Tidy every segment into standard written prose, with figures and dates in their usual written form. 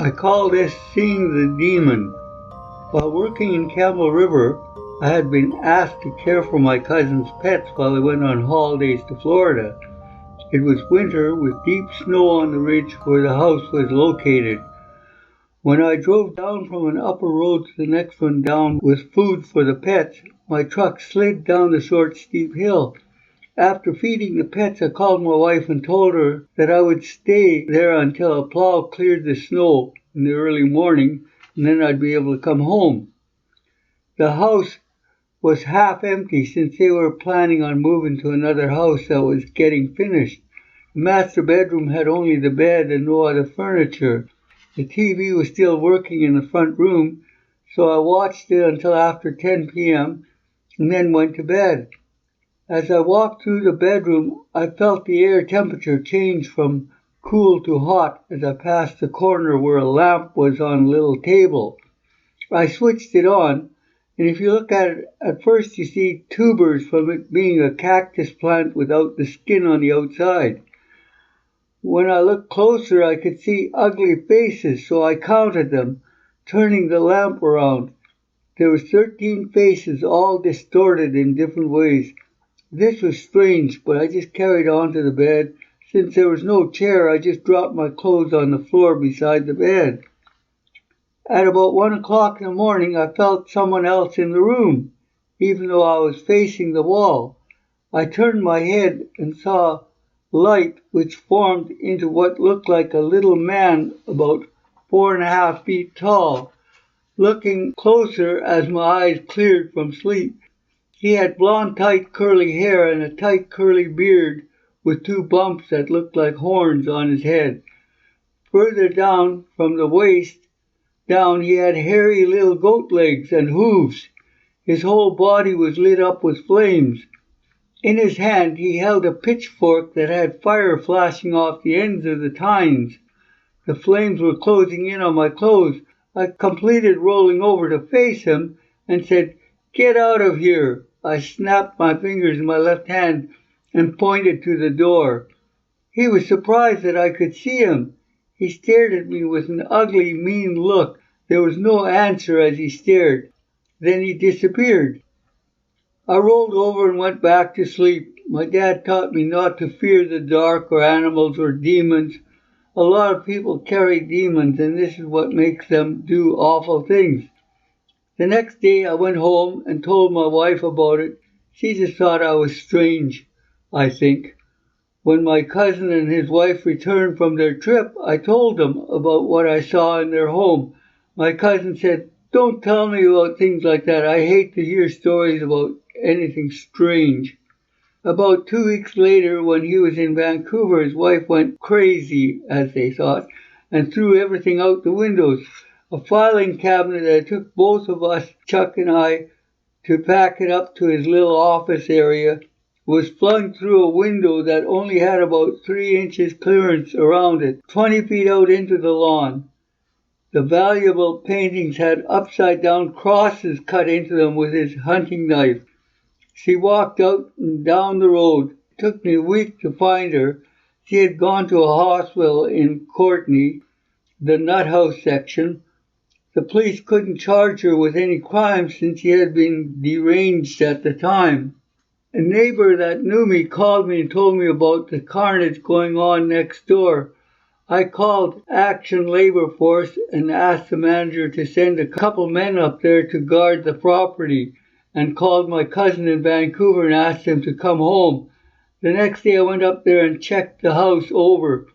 I call this seeing the demon. While working in Campbell River, I had been asked to care for my cousin's pets while I went on holidays to Florida. It was winter with deep snow on the ridge where the house was located. When I drove down from an upper road to the next one down with food for the pets, my truck slid down the short steep hill. After feeding the pets, I called my wife and told her that I would stay there until a plow cleared the snow in the early morning, and then I'd be able to come home. The house was half empty since they were planning on moving to another house that was getting finished. The master bedroom had only the bed and no other furniture. The TV was still working in the front room, so I watched it until after 10 p.m. and then went to bed. As I walked through the bedroom, I felt the air temperature change from cool to hot as I passed the corner where a lamp was on a little table. I switched it on, and if you look at it, at first you see tubers from it being a cactus plant without the skin on the outside. When I looked closer, I could see ugly faces, so I counted them, turning the lamp around. There were 13 faces, all distorted in different ways. This was strange, but I just carried on to the bed. Since there was no chair, I just dropped my clothes on the floor beside the bed. At about 1 o'clock in the morning, I felt someone else in the room, even though I was facing the wall. I turned my head and saw light which formed into what looked like a little man about 4.5 feet tall. Looking closer as my eyes cleared from sleep, he had blonde tight curly hair and a tight curly beard with 2 bumps that looked like horns on his head. Further down from the waist down he had hairy little goat legs and hooves. His whole body was lit up with flames. In his hand he held a pitchfork that had fire flashing off the ends of the tines. The flames were closing in on my clothes. I completed rolling over to face him and said, "Get out of here." I snapped my fingers in my left hand and pointed to the door. He was surprised that I could see him. He stared at me with an ugly, mean look. There was no answer as he stared. Then he disappeared. I rolled over and went back to sleep. My dad taught me not to fear the dark or animals or demons. A lot of people carry demons, and this is what makes them do awful things. The next day I went home and told my wife about it. She just thought I was strange, I think. When my cousin and his wife returned from their trip, I told them about what I saw in their home. My cousin said, "Don't tell me about things like that. I hate to hear stories about anything strange." About 2 weeks later, when he was in Vancouver, his wife went crazy, as they thought, and threw everything out the windows. A filing cabinet that it took both of us, Chuck and I, to pack it up to his little office area was flung through a window that only had about 3 inches clearance around it, 20 feet out into the lawn. The valuable paintings had upside-down crosses cut into them with his hunting knife. She walked out and down the road. It took me a week to find her. She had gone to a hospital in Courtenay, the nut house section. The police couldn't charge her with any crime since she had been deranged at the time. A neighbor that knew me called me and told me about the carnage going on next door. I called Action Labor Force and asked the manager to send a couple men up there to guard the property, and called my cousin in Vancouver and asked him to come home. The next day I went up there and checked the house over.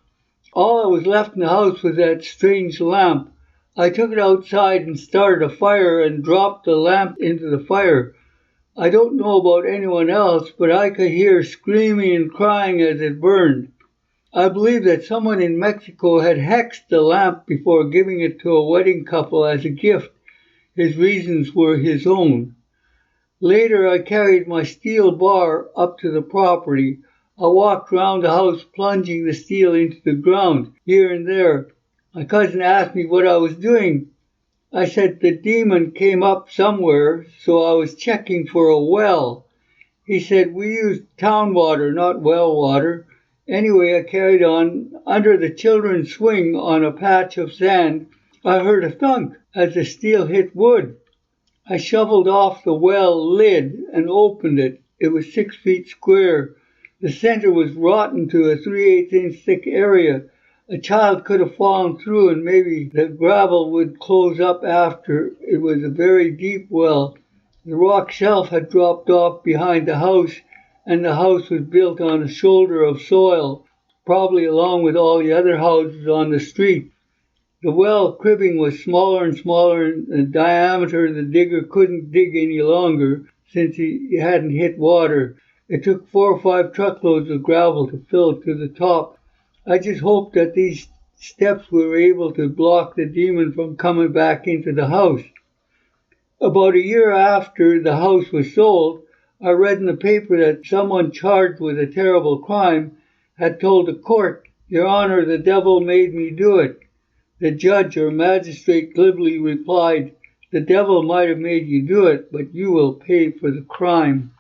All that was left in the house was that strange lamp. I took it outside and started a fire and dropped the lamp into the fire. I don't know about anyone else, but I could hear screaming and crying as it burned. I believe that someone in Mexico had hexed the lamp before giving it to a wedding couple as a gift. His reasons were his own. Later I carried my steel bar up to the property. I walked round the house plunging the steel into the ground, here and there. My cousin asked me what I was doing. I said the demon came up somewhere, so I was checking for a well. He said we used town water, not well water. Anyway, I carried on. Under the children's swing on a patch of sand, I heard a thunk as the steel hit wood. I shoveled off the well lid and opened it. It was 6 feet square. The center was rotten to a 3/8 inch thick area. A child could have fallen through and maybe the gravel would close up after. It was a very deep well. The rock shelf had dropped off behind the house, and the house was built on a shoulder of soil, probably along with all the other houses on the street. The well cribbing was smaller and smaller in diameter. The digger couldn't dig any longer since he hadn't hit water. It took 4 or 5 truckloads of gravel to fill it to the top. I just hoped that these steps were able to block the demon from coming back into the house. About a year after the house was sold, I read in the paper that someone charged with a terrible crime had told the court, "Your Honor, the devil made me do it." The judge or magistrate glibly replied, "The devil might have made you do it, but you will pay for the crime."